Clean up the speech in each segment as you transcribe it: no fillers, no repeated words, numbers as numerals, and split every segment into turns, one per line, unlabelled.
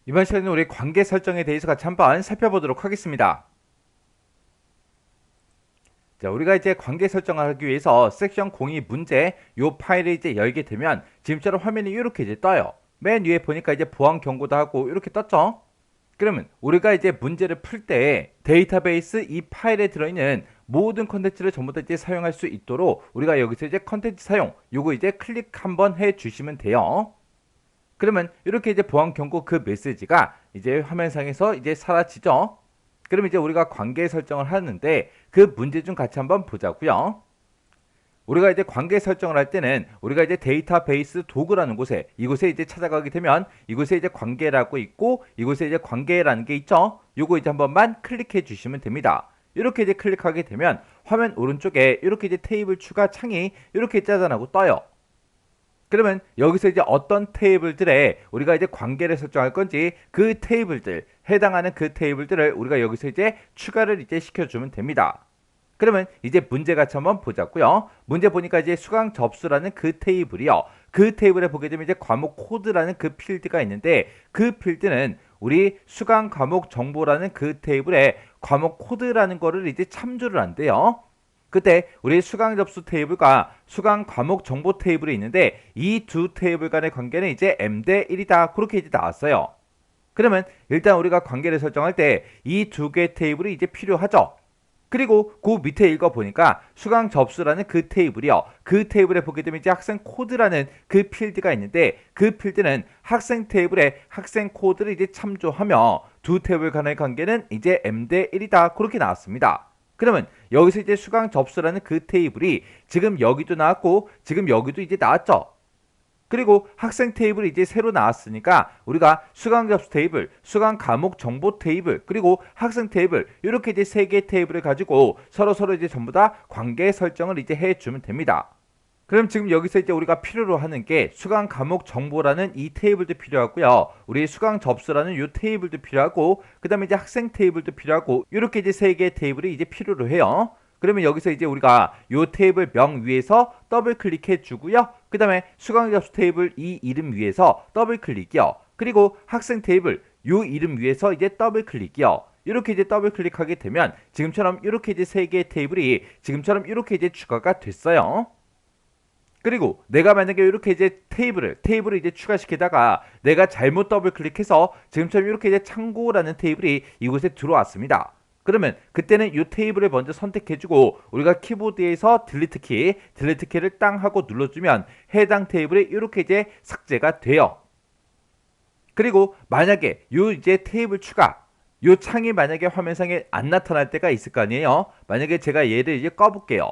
이번 시간에는 우리 관계 설정에 대해서 같이 한번 살펴보도록 하겠습니다. 자, 우리가 이제 관계 설정을 하기 위해서 섹션 02 문제 요 파일을 이제 열게 되면 지금처럼 화면이 이렇게 이제 떠요. 맨 위에 보니까 이제 보안 경고도 하고 이렇게 떴죠. 그러면 우리가 이제 문제를 풀 때 데이터베이스 이 파일에 들어있는 모든 컨텐츠를 전부 다 이제 사용할 수 있도록 우리가 여기서 이제 컨텐츠 사용 요거 이제 클릭 한번 해 주시면 돼요. 그러면 이렇게 이제 보안 경고 그 메시지가 이제 화면상에서 이제 사라지죠. 그럼 이제 우리가 관계 설정을 하는데 그 문제 좀 같이 한번 보자고요. 우리가 이제 관계 설정을 할 때는 우리가 이제 데이터베이스 도구라는 곳에 이곳에 이제 찾아가게 되면 이곳에 이제 관계라고 있고 이곳에 이제 관계라는 게 있죠. 요거 이제 한 번만 클릭해 주시면 됩니다. 이렇게 이제 클릭하게 되면 화면 오른쪽에 이렇게 이제 테이블 추가 창이 이렇게 짜잔하고 떠요. 그러면 여기서 이제 어떤 테이블들에 우리가 이제 관계를 설정할 건지 그 테이블들, 해당하는 그 테이블들을 우리가 여기서 이제 추가를 이제 시켜주면 됩니다. 그러면 이제 문제 같이 한번 보자고요. 문제 보니까 이제 수강 접수라는 그 테이블이요. 그 테이블에 보게 되면 이제 과목 코드라는 그 필드가 있는데 그 필드는 우리 수강 과목 정보라는 그 테이블에 과목 코드라는 거를 이제 참조를 한대요. 그때 우리 수강 접수 테이블과 수강 과목 정보 테이블이 있는데 이 두 테이블 간의 관계는 이제 m 대 1이다. 그렇게 이제 나왔어요. 그러면 일단 우리가 관계를 설정할 때 이 두 개 테이블이 이제 필요하죠. 그리고 그 밑에 읽어보니까 수강 접수라는 그 테이블이요. 그 테이블에 보게 되면 이제 학생 코드라는 그 필드가 있는데 그 필드는 학생 테이블에 학생 코드를 이제 참조하며 두 테이블 간의 관계는 이제 m 대 1이다. 그렇게 나왔습니다. 그러면 여기서 이제 수강 접수라는 그 테이블이 지금 여기도 나왔고 지금 여기도 이제 나왔죠. 그리고 학생 테이블이 이제 새로 나왔으니까 우리가 수강 접수 테이블, 수강 과목 정보 테이블, 그리고 학생 테이블 이렇게 이제 세 개 테이블을 가지고 서로 이제 전부 다 관계 설정을 이제 해주면 됩니다. 그럼 지금 여기서 이제 우리가 필요로 하는 게 수강 과목 정보라는 이 테이블도 필요하고요. 우리 수강 접수라는 이 테이블도 필요하고 그 다음에 이제 학생 테이블도 필요하고 이렇게 이제 세 개의 테이블이 이제 필요로 해요. 그러면 여기서 이제 우리가 이 테이블 명 위에서 더블 클릭해 주고요. 그 다음에 수강 접수 테이블 이 이름 위에서 더블 클릭이요. 그리고 학생 테이블 이 이름 위에서 이제 더블 클릭이요. 이렇게 이제 더블 클릭하게 되면 지금처럼 이렇게 이제 세 개의 테이블이 지금처럼 이렇게 이제 추가가 됐어요. 그리고 내가 만약에 이렇게 이제 테이블을 이제 추가시키다가 내가 잘못 더블 클릭해서 지금처럼 이렇게 이제 창고라는 테이블이 이곳에 들어왔습니다. 그러면 그때는 이 테이블을 먼저 선택해주고 우리가 키보드에서 딜리트 키를 땅 하고 눌러주면 해당 테이블이 이렇게 이제 삭제가 돼요. 그리고 만약에 이 이제 테이블 추가 이 창이 만약에 화면상에 안 나타날 때가 있을 거 아니에요. 만약에 제가 얘를 이제 꺼볼게요.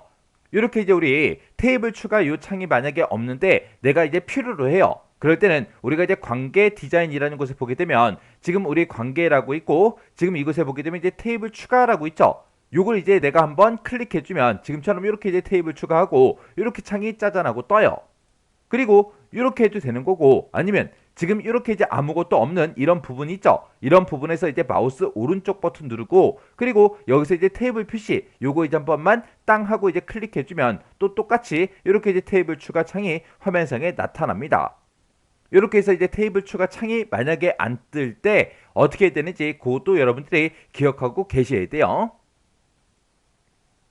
이렇게 이제 우리 테이블 추가 요 창이 만약에 없는데 내가 이제 필요로 해요. 그럴 때는 우리가 이제 관계 디자인이라는 곳에 보게 되면 지금 우리 관계라고 있고 지금 이곳에 보게 되면 이제 테이블 추가라고 있죠. 요걸 이제 내가 한번 클릭해주면 지금처럼 이렇게 이제 테이블 추가하고 이렇게 창이 짜잔하고 떠요. 그리고 이렇게 해도 되는 거고 아니면 지금 이렇게 이제 아무것도 없는 이런 부분이 있죠. 이런 부분에서 이제 마우스 오른쪽 버튼 누르고 그리고 여기서 이제 테이블 표시 요거 이제 한 번만 땅 하고 이제 클릭해주면 또 똑같이 이렇게 이제 테이블 추가 창이 화면상에 나타납니다. 이렇게 해서 이제 테이블 추가 창이 만약에 안 뜰 때 어떻게 되는지 그것도 여러분들이 기억하고 계셔야 돼요.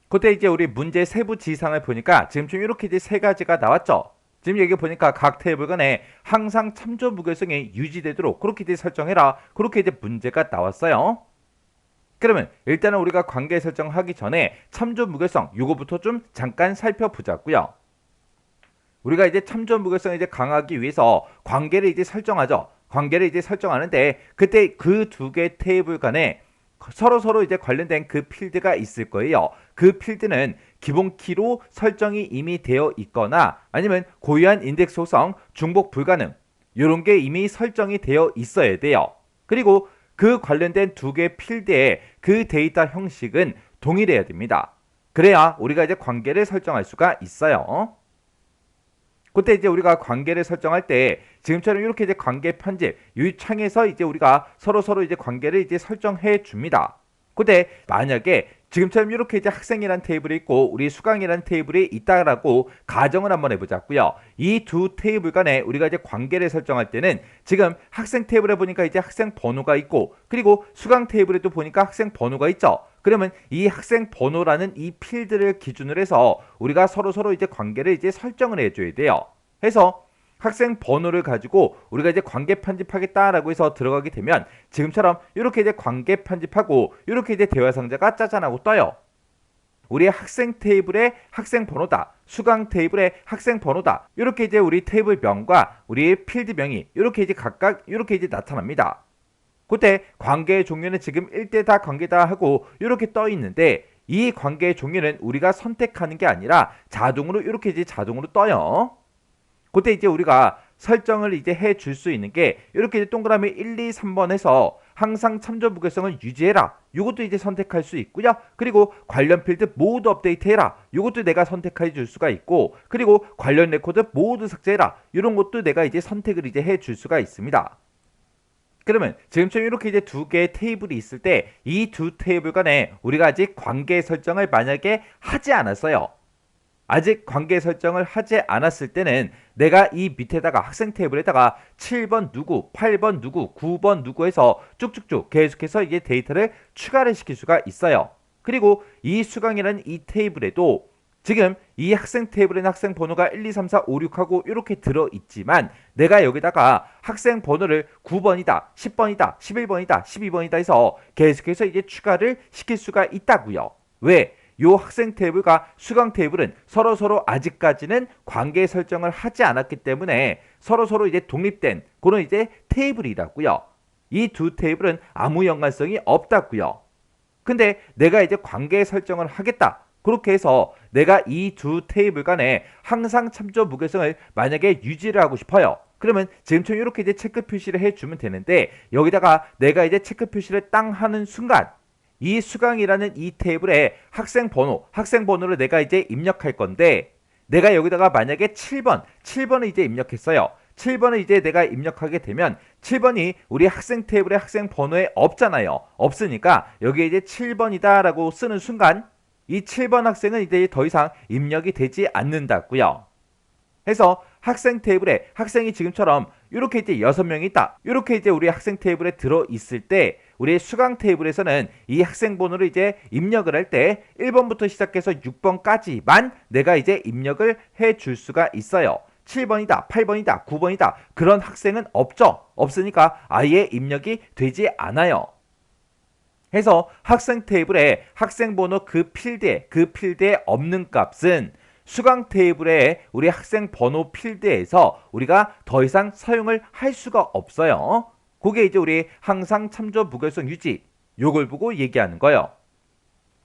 그때 이제 우리 문제 세부 지시사항을 보니까 지금쯤 이렇게 이제 세 가지가 나왔죠. 지금 여기 보니까 각 테이블 간에 항상 참조 무결성이 유지되도록 그렇게 이제 설정해라. 그렇게 이제 문제가 나왔어요. 그러면 일단은 우리가 관계 설정하기 전에 참조 무결성 요거부터 좀 잠깐 살펴보자고요. 우리가 이제 참조 무결성을 이제 강화하기 위해서 관계를 이제 설정하죠. 관계를 이제 설정하는데 그때 그 두 개 테이블 간에 서로 이제 관련된 그 필드가 있을 거예요. 그 필드는 기본 키로 설정이 이미 되어 있거나 아니면 고유한 인덱스 호성, 중복 불가능 이런 게 이미 설정이 되어 있어야 돼요. 그리고 그 관련된 두 개 필드의 그 데이터 형식은 동일해야 됩니다. 그래야 우리가 이제 관계를 설정할 수가 있어요. 그때 이제 우리가 관계를 설정할 때 지금처럼 이렇게 이제 관계 편집 이 창에서 이제 우리가 서로 이제 관계를 이제 설정해 줍니다. 그때 만약에 지금처럼 이렇게 이제 학생이란 테이블이 있고 우리 수강이란 테이블이 있다라고 가정을 한번 해보자고요. 이 두 테이블 간에 우리가 이제 관계를 설정할 때는 지금 학생 테이블에 보니까 이제 학생 번호가 있고 그리고 수강 테이블에도 보니까 학생 번호가 있죠. 그러면 이 학생 번호라는 이 필드를 기준으로 해서 우리가 서로 이제 관계를 이제 설정을 해줘야 돼요. 해서 학생 번호를 가지고 우리가 이제 관계 편집하겠다라고 해서 들어가게 되면 지금처럼 이렇게 이제 관계 편집하고 이렇게 이제 대화 상자가 짜잔하고 떠요. 우리 학생 테이블의 학생 번호다. 수강 테이블의 학생 번호다. 이렇게 이제 우리 테이블 명과 우리 필드 명이 이렇게 이제 각각 이렇게 이제 나타납니다. 그때 관계의 종류는 지금 1대4 관계다 하고 이렇게 떠 있는데 이 관계의 종류는 우리가 선택하는 게 아니라 자동으로 이렇게 이제 자동으로 떠요. 그때 이제 우리가 설정을 이제 해줄 수 있는 게 이렇게 이제 동그라미 1, 2, 3번에서 항상 참조 무결성을 유지해라. 이것도 이제 선택할 수 있고요. 그리고 관련 필드 모두 업데이트해라. 이것도 내가 선택해 줄 수가 있고 그리고 관련 레코드 모두 삭제해라. 이런 것도 내가 이제 선택을 이제 해줄 수가 있습니다. 그러면 지금처럼 이렇게 이제 두 개의 테이블이 있을 때 이 두 테이블 간에 우리가 아직 관계 설정을 만약에 하지 않았어요. 아직 관계 설정을 하지 않았을 때는 내가 이 밑에다가 학생 테이블에다가 7번 누구, 8번 누구, 9번 누구 해서 쭉쭉쭉 계속해서 이제 데이터를 추가를 시킬 수가 있어요. 그리고 이 수강이라는 이 테이블에도 지금 이 학생 테이블에는 학생 번호가 1, 2, 3, 4, 5, 6하고 이렇게 들어있지만 내가 여기다가 학생 번호를 9번이다, 10번이다, 11번이다, 12번이다 해서 계속해서 이제 추가를 시킬 수가 있다고요. 왜? 요 학생 테이블과 수강 테이블은 서로 아직까지는 관계 설정을 하지 않았기 때문에 서로 이제 독립된 그런 이제 테이블이라고요. 이 두 테이블은 아무 연관성이 없다고요. 근데 내가 이제 관계 설정을 하겠다. 그렇게 해서 내가 이 두 테이블 간에 항상 참조 무결성을 만약에 유지를 하고 싶어요. 그러면 지금처럼 이렇게 이제 체크 표시를 해주면 되는데 여기다가 내가 이제 체크 표시를 땅 하는 순간 이 수강이라는 이 테이블에 학생 번호를 내가 이제 입력할 건데 내가 여기다가 만약에 7번을 이제 입력했어요. 7번을 이제 내가 입력하게 되면 7번이 우리 학생 테이블의 학생 번호에 없잖아요. 없으니까 여기에 이제 7번이다 라고 쓰는 순간 이 7번 학생은 이제 더 이상 입력이 되지 않는다고요. 해서 학생 테이블에 학생이 지금처럼 이렇게 이제 6명이 있다. 이렇게 이제 우리 학생 테이블에 들어 있을 때 우리 수강 테이블에서는 이 학생 번호를 이제 입력을 할 때 1번부터 시작해서 6번까지만 내가 이제 입력을 해 줄 수가 있어요. 7번이다, 8번이다, 9번이다 그런 학생은 없죠. 없으니까 아예 입력이 되지 않아요. 해서 학생 테이블에 학생 번호 그 필드에 없는 값은 수강 테이블에 우리 학생 번호 필드에서 우리가 더 이상 사용을 할 수가 없어요. 그게 이제 우리 항상 참조 무결성 유지 요걸 보고 얘기하는 거예요.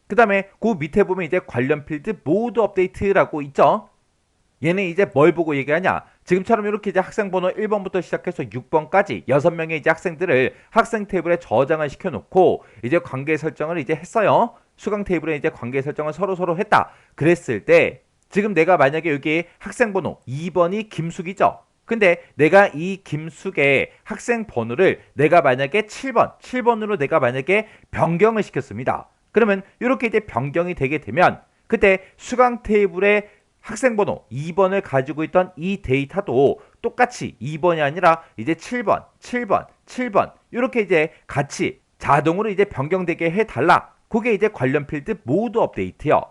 그 다음에 그 밑에 보면 이제 관련 필드 모두 업데이트라고 있죠. 얘는 이제 뭘 보고 얘기하냐? 지금처럼 이렇게 이제 학생 번호 1번부터 시작해서 6번까지 6명의 이제 학생들을 학생 테이블에 저장을 시켜놓고 이제 관계 설정을 이제 했어요. 수강 테이블에 이제 관계 설정을 서로 했다. 그랬을 때 지금 내가 만약에 여기 학생 번호 2번이 김숙이죠. 근데 내가 이 김숙의 학생 번호를 내가 만약에 7번으로 내가 만약에 변경을 시켰습니다. 그러면 이렇게 이제 변경이 되게 되면 그때 수강 테이블에 학생 번호 2번을 가지고 있던 이 데이터도 똑같이 2번이 아니라 이제 7번 이렇게 이제 같이 자동으로 이제 변경되게 해달라. 그게 이제 관련 필드 모두 업데이트요.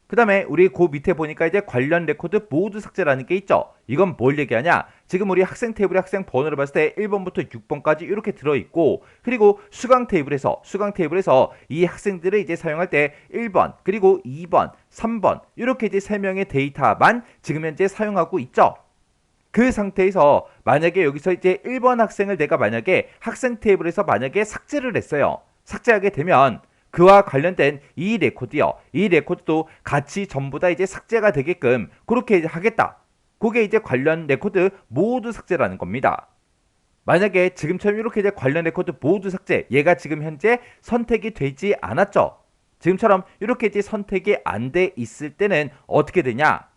그 다음에 우리 그 밑에 보니까 이제 관련 레코드 모두 삭제라는 게 있죠. 이건 뭘 얘기하냐? 지금 우리 학생 테이블에 학생 번호를 봤을 때 1번부터 6번까지 이렇게 들어있고 그리고 수강 테이블에서 이 학생들을 이제 사용할 때 1번 그리고 2번 3번 이렇게 이제 3명의 데이터만 지금 현재 사용하고 있죠. 그 상태에서 만약에 여기서 이제 1번 학생을 내가 만약에 학생 테이블에서 만약에 삭제를 했어요. 삭제하게 되면 그와 관련된 이 레코드요. 이 레코드도 같이 전부 다 이제 삭제가 되게끔 그렇게 이제 하겠다. 그게 이제 관련 레코드 모두 삭제라는 겁니다. 만약에 지금처럼 이렇게 이제 관련 레코드 모두 삭제, 얘가 지금 현재 선택이 되지 않았죠. 지금처럼 이렇게 이제 선택이 안 돼 있을 때는 어떻게 되냐?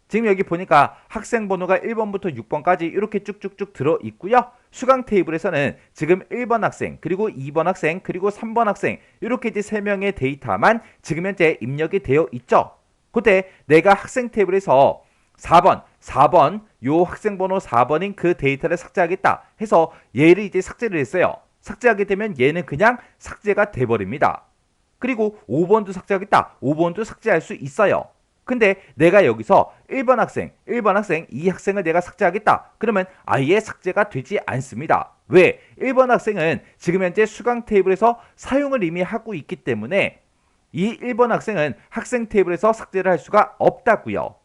지금 여기 보니까 학생 번호가 1번부터 6번까지 이렇게 쭉쭉쭉 들어 있고요. 수강 테이블에서는 지금 1번 학생, 그리고 2번 학생, 그리고 3번 학생 이렇게 이제 3명의 데이터만 지금 현재 입력이 되어 있죠. 그때 내가 학생 테이블에서 4번 요 학생 번호 4번인 그 데이터를 삭제하겠다 해서 얘를 이제 삭제를 했어요. 삭제하게 되면 얘는 그냥 삭제가 돼버립니다. 그리고 5번도 삭제하겠다. 5번도 삭제할 수 있어요. 근데 내가 여기서 1번 학생, 이 학생을 내가 삭제하겠다. 그러면 아예 삭제가 되지 않습니다. 왜? 1번 학생은 지금 현재 수강 테이블에서 사용을 이미 하고 있기 때문에 이 1번 학생은 학생 테이블에서 삭제를 할 수가 없다고요.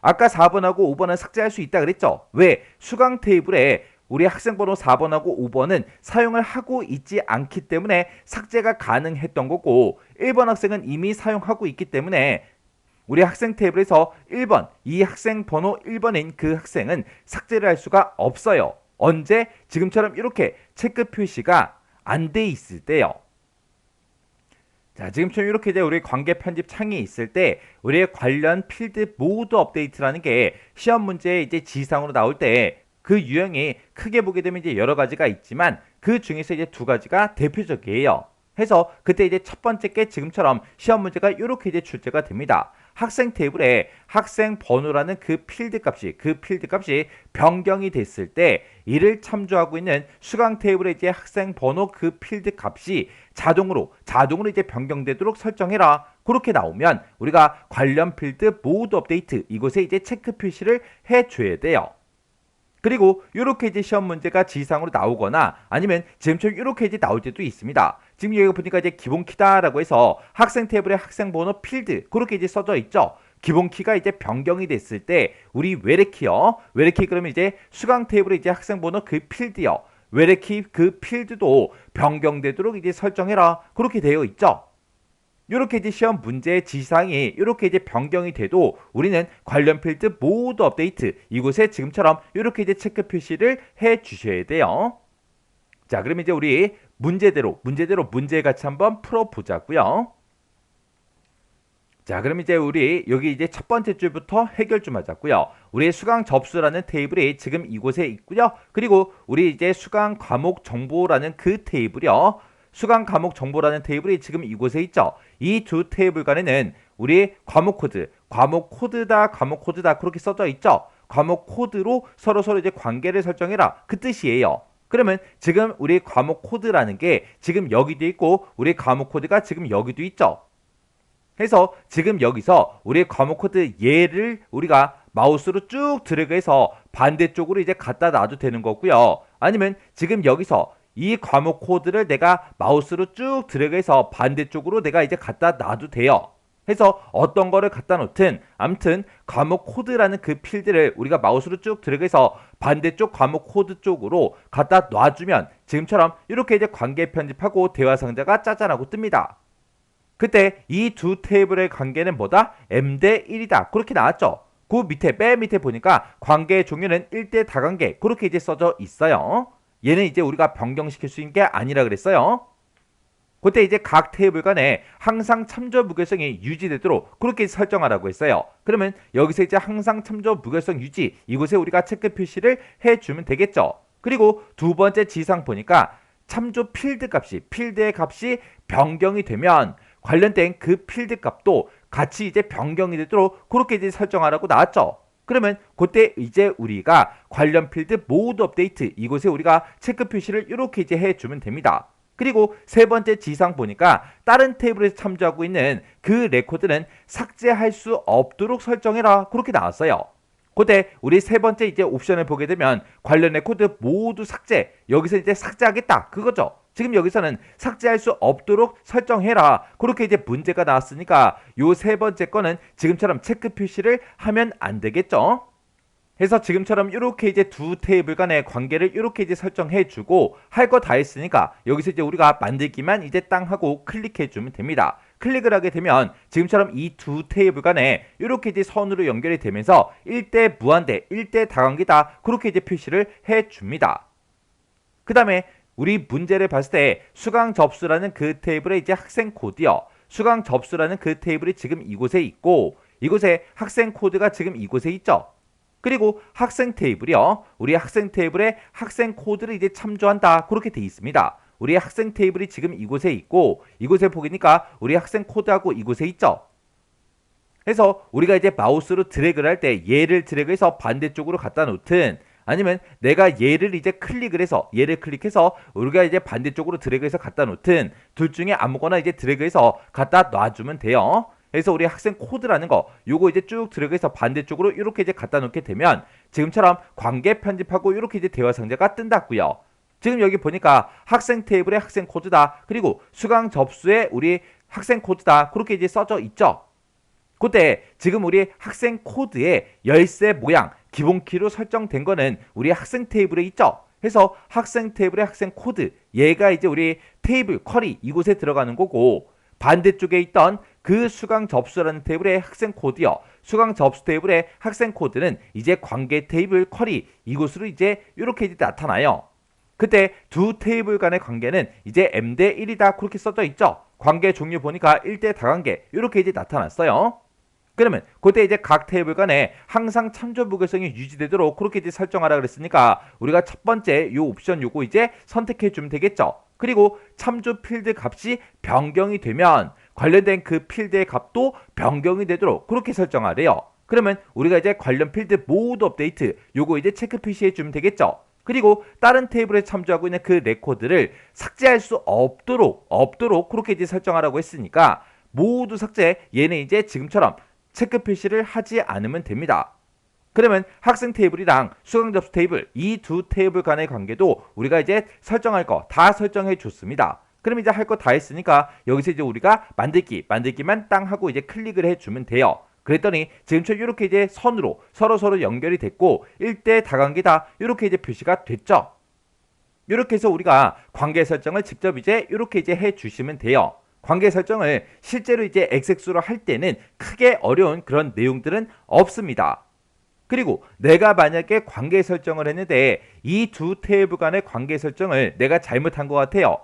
아까 4번하고 5번은 삭제할 수 있다 그랬죠? 왜? 수강 테이블에 우리 학생 번호 4번하고 5번은 사용을 하고 있지 않기 때문에 삭제가 가능했던 거고 1번 학생은 이미 사용하고 있기 때문에 우리 학생 테이블에서 1번, 이 학생 번호 1번인 그 학생은 삭제를 할 수가 없어요. 언제? 지금처럼 이렇게 체크 표시가 안 돼 있을 때요. 자, 지금처럼 이렇게 이제 우리 관계 편집 창이 있을 때 우리의 관련 필드 모두 업데이트라는 게 시험 문제에 이제 지시사항으로 나올 때 그 유형이 크게 보게 되면 이제 여러 가지가 있지만 그 중에서 이제 두 가지가 대표적이에요. 해서 그때 이제 첫 번째 게 지금처럼 시험 문제가 이렇게 이제 출제가 됩니다. 학생 테이블에 학생 번호라는 그 필드 값이 변경이 됐을 때 이를 참조하고 있는 수강 테이블에 이제 학생 번호 그 필드 값이 자동으로 이제 변경되도록 설정해라. 그렇게 나오면 우리가 관련 필드 모두 업데이트 이곳에 이제 체크 표시를 해줘야 돼요. 그리고 이렇게 이제 시험 문제가 지시사항으로 나오거나 아니면 지금처럼 이렇게 이제 나올 때도 있습니다. 지금 여기 보니까 이제 기본키다라고 해서 학생 테이블에 학생 번호 필드 그렇게 이제 써져 있죠. 기본키가 이제 변경이 됐을 때 우리 외래키요. 외래키 그러면 이제 수강 테이블에 이제 학생 번호 그 필드요. 외래키 그 필드도 변경되도록 이제 설정해라. 그렇게 되어 있죠. 이렇게 이제 시험 문제의 지시사항이 이렇게 이제 변경이 돼도 우리는 관련 필드 모두 업데이트 이곳에 지금처럼 이렇게 이제 체크 표시를 해 주셔야 돼요. 자, 그럼 이제 우리 문제대로 문제 같이 한번 풀어 보자고요. 자, 그럼 이제 우리 여기 이제 첫 번째 줄부터 해결 좀 하자고요. 우리의 수강 접수라는 테이블이 지금 이곳에 있고요. 그리고 우리 이제 수강 과목 정보라는 그 테이블이요. 수강 과목 정보라는 테이블이 지금 이곳에 있죠. 이 두 테이블 간에는 우리 과목 코드다 그렇게 써져 있죠. 과목 코드로 서로 이제 관계를 설정해라 그 뜻이에요. 그러면 지금 우리 과목 코드라는 게 지금 여기도 있고 우리 과목 코드가 지금 여기도 있죠. 해서 지금 여기서 우리 과목 코드 얘를 우리가 마우스로 쭉 드래그해서 반대쪽으로 이제 갖다 놔도 되는 거고요. 아니면 지금 여기서 이 과목 코드를 내가 마우스로 쭉 드래그해서 반대쪽으로 내가 이제 갖다 놔도 돼요. 해서 어떤 거를 갖다 놓든 아무튼 과목 코드라는 그 필드를 우리가 마우스로 쭉 드래그해서 반대쪽 과목 코드 쪽으로 갖다 놔주면 지금처럼 이렇게 이제 관계 편집하고 대화 상자가 짜잔하고 뜹니다. 그때 이 두 테이블의 관계는 뭐다? m 대 1이다. 그렇게 나왔죠. 그 밑에 맨 밑에 보니까 관계의 종류는 1대 다관계 그렇게 이제 써져 있어요. 얘는 이제 우리가 변경시킬 수 있는 게 아니라 그랬어요. 그때 이제 각 테이블 간에 항상 참조 무결성이 유지되도록 그렇게 설정하라고 했어요. 그러면 여기서 이제 항상 참조 무결성 유지 이곳에 우리가 체크 표시를 해주면 되겠죠. 그리고 두 번째 지상 보니까 참조 필드의 값이 변경이 되면 관련된 그 필드 값도 같이 이제 변경이 되도록 그렇게 이제 설정하라고 나왔죠. 그러면 그때 이제 우리가 관련 필드 모두 업데이트 이곳에 우리가 체크 표시를 이렇게 이제 해주면 됩니다. 그리고 세 번째 지상 보니까 다른 테이블에서 참조하고 있는 그 레코드는 삭제할 수 없도록 설정해라 그렇게 나왔어요. 그때 우리 세 번째 이제 옵션을 보게 되면 관련 레코드 모두 삭제 여기서 이제 삭제하겠다 그거죠. 지금 여기서는 삭제할 수 없도록 설정해라 그렇게 이제 문제가 나왔으니까 요 세 번째 거는 지금처럼 체크 표시를 하면 안 되겠죠. 해서 지금처럼 이렇게 이제 두 테이블 간의 관계를 이렇게 이제 설정해 주고 할 거 다 했으니까 여기서 이제 우리가 만들기만 이제 땅 하고 클릭해 주면 됩니다. 클릭을 하게 되면 지금처럼 이 두 테이블 간에 이렇게 이제 선으로 연결이 되면서 1대 무한대, 1대 다관계다 그렇게 이제 표시를 해 줍니다. 그 다음에 우리 문제를 봤을 때 수강 접수라는 그 테이블에 이제 학생 코드요. 수강 접수라는 그 테이블이 지금 이곳에 있고 이곳에 학생 코드가 지금 이곳에 있죠. 그리고 학생 테이블이요. 우리 학생 테이블에 학생 코드를 이제 참조한다. 그렇게 돼 있습니다. 우리 학생 테이블이 지금 이곳에 있고 이곳에 보니까 우리 학생 코드하고 이곳에 있죠. 그래서 우리가 이제 마우스로 드래그를 할 때 얘를 드래그해서 반대쪽으로 갖다 놓든 아니면 내가 얘를 이제 클릭을 해서 얘를 클릭해서 우리가 이제 반대쪽으로 드래그해서 갖다 놓든 둘 중에 아무거나 이제 드래그해서 갖다 놔주면 돼요. 그래서 우리 학생 코드라는 거 요거 이제 쭉 드래그해서 반대쪽으로 이렇게 이제 갖다 놓게 되면 지금처럼 관계 편집하고 이렇게 이제 대화 상자가 뜬다고요. 지금 여기 보니까 학생 테이블에 학생 코드다. 그리고 수강 접수에 우리 학생 코드다. 그렇게 이제 써져 있죠. 그때 지금 우리 학생 코드의 열쇠 모양 기본 키로 설정된 거는 우리 학생 테이블에 있죠. 그래서 학생 테이블의 학생 코드 얘가 이제 우리 테이블 쿼리 이곳에 들어가는 거고 반대쪽에 있던 그 수강 접수라는 테이블의 학생 코드요. 수강 접수 테이블의 학생 코드는 이제 관계 테이블 쿼리 이곳으로 이제 이렇게 이제 나타나요. 그때 두 테이블 간의 관계는 이제 m 대 1이다 그렇게 써져 있죠. 관계 종류 보니까 1대 다관계 이렇게 이제 나타났어요. 그러면 그때 이제 각 테이블 간에 항상 참조 무결성이 유지되도록 그렇게 이제 설정하라 그랬으니까 우리가 첫 번째 요 옵션 요거 이제 선택해 주면 되겠죠. 그리고 참조 필드 값이 변경이 되면 관련된 그 필드의 값도 변경이 되도록 그렇게 설정하래요. 그러면 우리가 이제 관련 필드 모두 업데이트 요거 이제 체크 표시해 주면 되겠죠. 그리고 다른 테이블에 참조하고 있는 그 레코드를 삭제할 수 없도록 그렇게 이제 설정하라고 했으니까 모두 삭제 얘는 이제 지금처럼 체크 표시를 하지 않으면 됩니다. 그러면 학생 테이블이랑 수강 접수 테이블 이 두 테이블 간의 관계도 우리가 이제 설정할 거 다 설정해 줬습니다. 그럼 이제 할 거 다 했으니까 여기서 이제 우리가 만들기만 땅 하고 이제 클릭을 해주면 돼요. 그랬더니 지금처럼 이렇게 이제 선으로 서로 연결이 됐고 1대 다관계다 이렇게 이제 표시가 됐죠. 이렇게 해서 우리가 관계 설정을 직접 이제 이렇게 이제 해 주시면 돼요. 관계 설정을 실제로 이제 엑섹스로 할 때는 크게 어려운 그런 내용들은 없습니다. 그리고 내가 만약에 관계 설정을 했는데 이 두 테이블 간의 관계 설정을 내가 잘못한 것 같아요.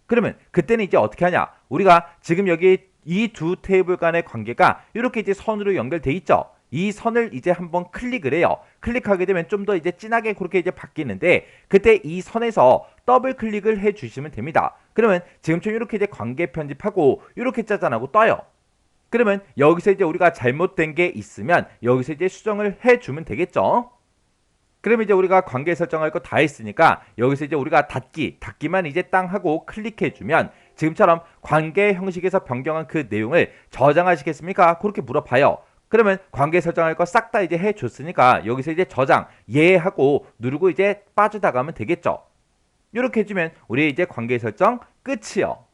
그러면 그때는 이제 어떻게 하냐? 우리가 지금 여기 이 두 테이블 간의 관계가 이렇게 이제 선으로 연결돼 있죠. 이 선을 이제 한번 클릭을 해요. 클릭하게 되면 좀 더 이제 진하게 그렇게 이제 바뀌는데 그때 이 선에서 더블 클릭을 해 주시면 됩니다. 그러면 지금처럼 이렇게 이제 관계 편집하고 이렇게 짜잔하고 떠요. 그러면 여기서 이제 우리가 잘못된 게 있으면 여기서 이제 수정을 해 주면 되겠죠. 그럼 이제 우리가 관계 설정할 거 다 했으니까 여기서 이제 우리가 닫기만 이제 땅 하고 클릭해 주면 지금처럼 관계 형식에서 변경한 그 내용을 저장하시겠습니까? 그렇게 물어봐요. 그러면 관계 설정할 거 싹 다 이제 해줬으니까 여기서 이제 저장 예 하고 누르고 이제 빠져나가면 되겠죠. 이렇게 해주면 우리 이제 관계 설정 끝이요.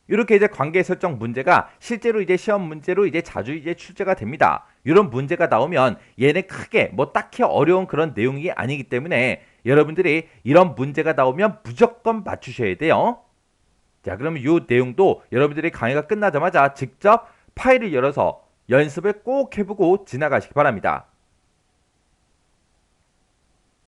이렇게 이제 관계 설정 문제가 실제로 이제 시험 문제로 이제 자주 이제 출제가 됩니다. 이런 문제가 나오면 얘는 크게 뭐 딱히 어려운 그런 내용이 아니기 때문에 여러분들이 이런 문제가 나오면 무조건 맞추셔야 돼요. 자, 그러면 이 내용도 여러분들이 강의가 끝나자마자 직접 파일을 열어서 연습을 꼭 해보고 지나가시기 바랍니다.